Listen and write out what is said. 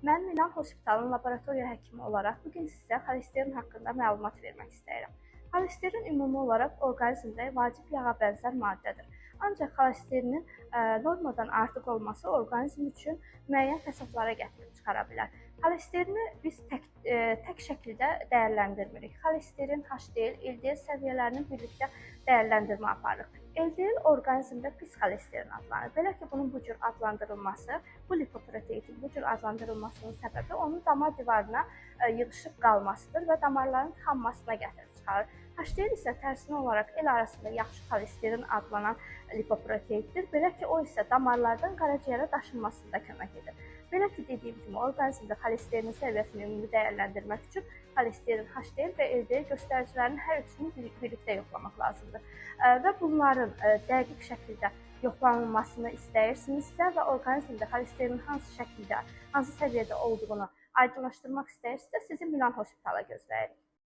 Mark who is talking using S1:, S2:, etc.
S1: Mən Milan Hospitalının laboratoriya həkimi olaraq bu gün sizə xolesterin haqqında məlumat vermək istəyirəm. Xolesterin ümumi olaraq orqanizmdə vacib yağa bənzər maddədir. Ancaq xolesterinin normadan artıq olması orqanizm üçün müəyyən fəsadlara gətirib çıxara bilər. Xolesterini biz tək şəkildə dəyərləndirmirik. Xolesterin, HDL, LDL səviyyələrini birlikdə dəyərləndirmə aparırıq. LDL orqanizmdə pis xolesterin adlanır. Belə ki, bunun bu cür adlandırılması, bu lipoproteitin bu cür adlandırılmasının səbəbi onun damar divarına yığışıb qalmasıdır və damarların tıxanmasına gətirib çıxarır. HDL isə tərsinə olaraq el arasında yaxşı xolesterin adlanan lipoproteindir. Belə ki, o isə damarlardan qaraciyərə daşınmasında kömək edir. Belə ki, dediyim kimi, orqanizmdə xolesterinin səviyyəsini ümumi dəyərləndirmək üçün xolesterin, HDL və LDL göstəricilərinin hər üçünü birlikdə yoxlamaq lazımdır. Və bunların dəqiq şəkildə yoxlanılmasını istəyirsinizsə və orqanizmdə xolesterinin hansı şəkildə, hansı səviyyədə olduğunu aydınlaşdırmaq istəyirsinizsə, sizi Milan Hospitala gözləyirik.